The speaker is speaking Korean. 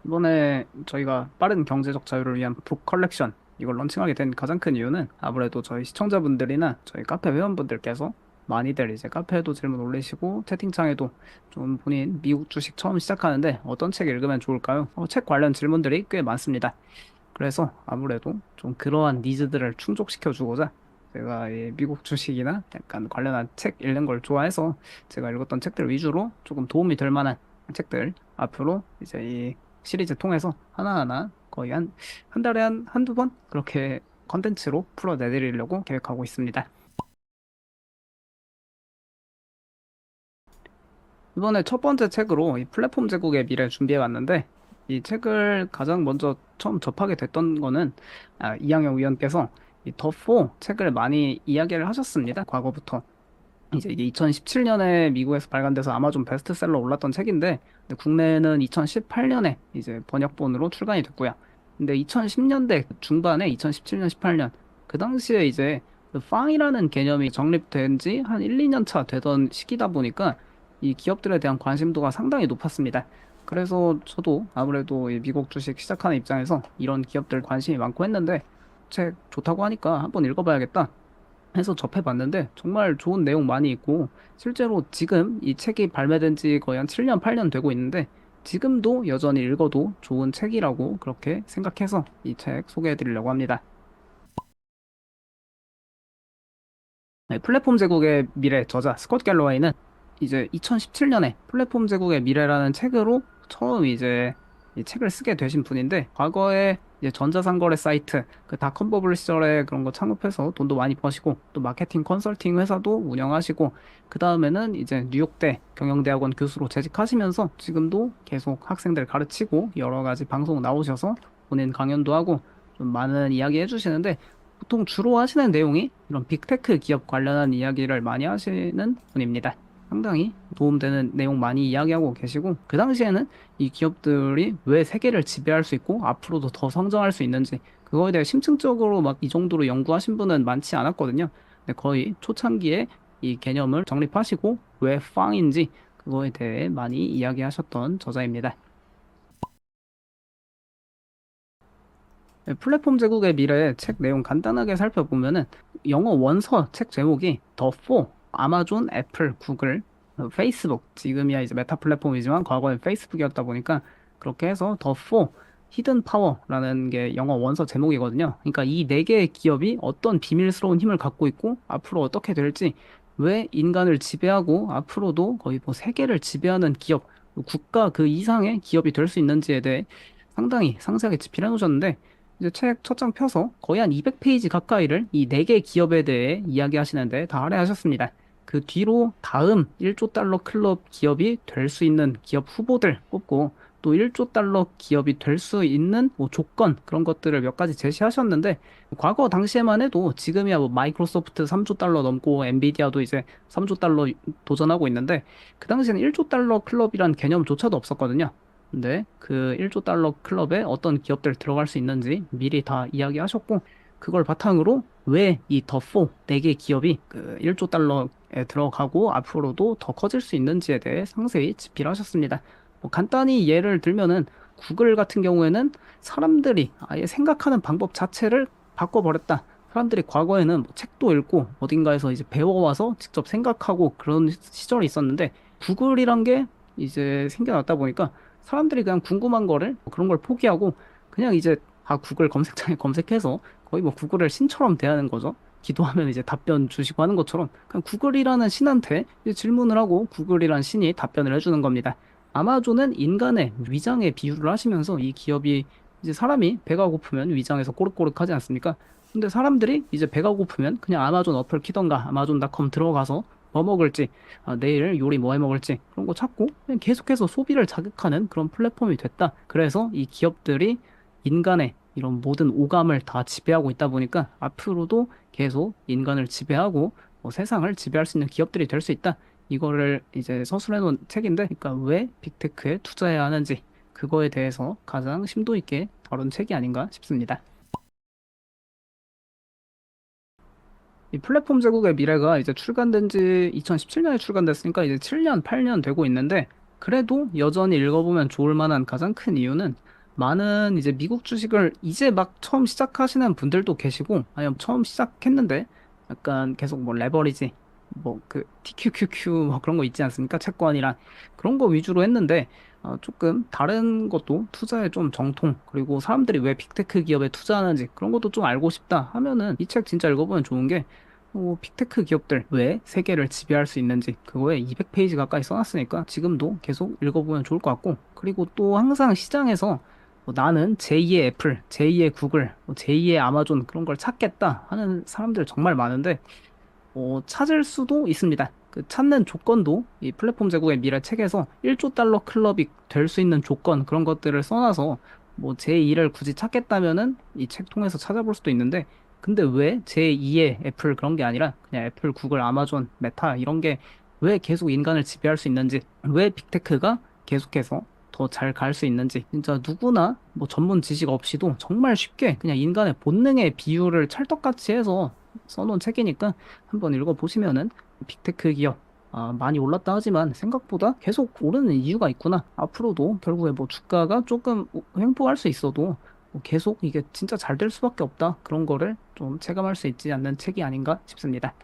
이번에 저희가 빠른 경제적 자유를 위한 북 컬렉션 이걸 런칭하게 된 가장 큰 이유는 아무래도 저희 시청자분들이나 저희 카페 회원분들께서 많이들 이제 카페에도 질문 올리시고 채팅창에도 좀 본인 미국 주식 처음 시작하는데 어떤 책 읽으면 좋을까요? 책 관련 질문들이 꽤 많습니다. 그래서 아무래도 좀 그러한 니즈들을 충족시켜 주고자 제가 이 미국 주식이나 약간 관련한 책 읽는 걸 좋아해서 제가 읽었던 책들 위주로 조금 도움이 될 만한 책들 앞으로 이제 이 시리즈 통해서 하나하나 거의 한 달에 한두 번 그렇게 컨텐츠로 풀어내드리려고 계획하고 있습니다. 이번에 첫 번째 책으로 이 플랫폼 제국의 미래 준비해 왔는데 이 책을 가장 먼저 처음 접하게 됐던 거는 이항영 위원께서 이 더4 책을 많이 이야기를 하셨습니다. 과거부터. 이제 이게 2017년에 미국에서 발간돼서 아마존 베스트셀러 올랐던 책인데 근데 국내는 2018년에 이제 번역본으로 출간이 됐고요. 근데 2010년대 중반에 2017년, 18년 그 당시에 이제 그 빵이라는 개념이 정립된 지 한 1, 2년 차 되던 시기다 보니까 이 기업들에 대한 관심도가 상당히 높았습니다. 그래서 저도 아무래도 이 미국 주식 시작하는 입장에서 이런 기업들 관심이 많고 했는데 책 좋다고 하니까 한번 읽어봐야겠다 해서 접해봤는데 정말 좋은 내용 많이 있고 실제로 지금 이 책이 발매된 지 거의 한 7년, 8년 되고 있는데 지금도 여전히 읽어도 좋은 책이라고 그렇게 생각해서 이 책 소개해드리려고 합니다. 네, 플랫폼 제국의 미래 저자 스콧 갤러웨이는 이제 2017년에 플랫폼 제국의 미래라는 책으로 처음 이제 이 책을 쓰게 되신 분인데 과거에 이제 전자상거래 사이트 그 닷컴 버블 시절에 그런 거 창업해서 돈도 많이 버시고 또 마케팅 컨설팅 회사도 운영하시고 그 다음에는 이제 뉴욕대 경영대학원 교수로 재직하시면서 지금도 계속 학생들 가르치고 여러 가지 방송 나오셔서 본인 강연도 하고 좀 많은 이야기 해주시는데 보통 주로 하시는 내용이 이런 빅테크 기업 관련한 이야기를 많이 하시는 분입니다. 상당히 도움되는 내용 많이 이야기하고 계시고, 그 당시에는 이 기업들이 왜 세계를 지배할 수 있고, 앞으로도 더 성장할 수 있는지, 그거에 대해 심층적으로 막 이 정도로 연구하신 분은 많지 않았거든요. 근데 거의 초창기에 이 개념을 정립하시고, 왜 팡인지, 그거에 대해 많이 이야기하셨던 저자입니다. 네, 플랫폼 제국의 미래 책 내용 간단하게 살펴보면은 영어 원서 책 제목이 더 4, 아마존, 애플, 구글, 페이스북, 지금이야 이제 메타 플랫폼이지만 과거엔 페이스북이었다 보니까 그렇게 해서 더 4, 히든 파워라는 게 영어 원서 제목이거든요. 그러니까 이 네 개의 기업이 어떤 비밀스러운 힘을 갖고 있고 앞으로 어떻게 될지, 왜 인간을 지배하고 앞으로도 거의 뭐 세계를 지배하는 기업, 국가 그 이상의 기업이 될 수 있는지에 대해 상당히 상세하게 집필해 놓으셨는데 이제 책 첫 장 펴서 거의 한 200페이지 가까이를 이 네 개 기업에 대해 이야기하시는데 다 할애하셨습니다. 그 뒤로 다음 1조 달러 클럽 기업이 될 수 있는 기업 후보들 뽑고 또 1조 달러 기업이 될 수 있는 뭐 조건 그런 것들을 몇 가지 제시하셨는데 과거 당시에만 해도 지금이야 뭐 마이크로소프트 3조 달러 넘고 엔비디아도 이제 3조 달러 도전하고 있는데 그 당시에는 1조 달러 클럽이란 개념조차도 없었거든요. 근데 그 1조 달러 클럽에 어떤 기업들 들어갈 수 있는지 미리 다 이야기하셨고 그걸 바탕으로 왜 이 더4 4개 기업이 그 1조 달러에 들어가고 앞으로도 더 커질 수 있는지에 대해 상세히 집필하셨습니다. 뭐 간단히 예를 들면은 구글 같은 경우에는 사람들이 아예 생각하는 방법 자체를 바꿔버렸다. 사람들이 과거에는 뭐 책도 읽고 어딘가에서 이제 배워와서 직접 생각하고 그런 시절이 있었는데 구글이란 게 이제 생겨났다 보니까 사람들이 그냥 궁금한 거를 뭐 그런 걸 포기하고 그냥 이제 다 구글 검색창에 검색해서 거의 뭐 구글을 신처럼 대하는 거죠. 기도하면 이제 답변 주시고 하는 것처럼 그냥 구글이라는 신한테 이제 질문을 하고 구글이라는 신이 답변을 해주는 겁니다. 아마존은 인간의 위장에 비유를 하시면서 이 기업이 이제 사람이 배가 고프면 위장에서 꼬르꼬르 하지 않습니까? 근데 사람들이 이제 배가 고프면 그냥 아마존 어플 키던가 아마존닷컴 들어가서 뭐 먹을지 내일 요리 뭐 해 먹을지 그런 거 찾고 그냥 계속해서 소비를 자극하는 그런 플랫폼이 됐다. 그래서 이 기업들이 인간의 이런 모든 오감을 다 지배하고 있다 보니까 앞으로도 계속 인간을 지배하고 뭐 세상을 지배할 수 있는 기업들이 될 수 있다. 이거를 이제 서술해 놓은 책인데, 그러니까 왜 빅테크에 투자해야 하는지 그거에 대해서 가장 심도 있게 다룬 책이 아닌가 싶습니다. 이 플랫폼 제국의 미래가 이제 출간된 지 2017년에 출간됐으니까 이제 7년, 8년 되고 있는데, 그래도 여전히 읽어보면 좋을 만한 가장 큰 이유는 많은 이제 미국 주식을 이제 막 처음 시작하시는 분들도 계시고, 아니면 처음 시작했는데, 약간 계속 뭐 레버리지, 뭐 그 TQQQ 뭐 그런 거 있지 않습니까? 채권이랑 그런 거 위주로 했는데, 조금 다른 것도 투자에 좀 정통, 그리고 사람들이 왜 빅테크 기업에 투자하는지 그런 것도 좀 알고 싶다 하면은 이 책 진짜 읽어보면 좋은 게, 빅테크 기업들 왜 세계를 지배할 수 있는지 그거에 200페이지 가까이 써놨으니까 지금도 계속 읽어보면 좋을 것 같고, 그리고 또 항상 시장에서 나는 제2의 애플, 제2의 구글, 제2의 아마존 그런 걸 찾겠다 하는 사람들 정말 많은데 찾을 수도 있습니다. 그 찾는 조건도 이 플랫폼 제국의 미래 책에서 1조 달러 클럽이 될 수 있는 조건 그런 것들을 써놔서 뭐 제2를 굳이 찾겠다면은 이 책 통해서 찾아볼 수도 있는데, 근데 왜 제2의 애플 그런 게 아니라 그냥 애플, 구글, 아마존, 메타 이런 게 왜 계속 인간을 지배할 수 있는지, 왜 빅테크가 계속해서 더 잘 갈 수 있는지, 진짜 누구나 뭐 전문 지식 없이도 정말 쉽게 그냥 인간의 본능의 비율을 찰떡같이 해서 써놓은 책이니까 한번 읽어보시면은 빅테크 기업 많이 올랐다 하지만 생각보다 계속 오르는 이유가 있구나. 앞으로도 결국에 뭐 주가가 조금 횡보할 수 있어도 뭐 계속 이게 진짜 잘 될 수밖에 없다. 그런 거를 좀 체감할 수 있지 않는 책이 아닌가 싶습니다.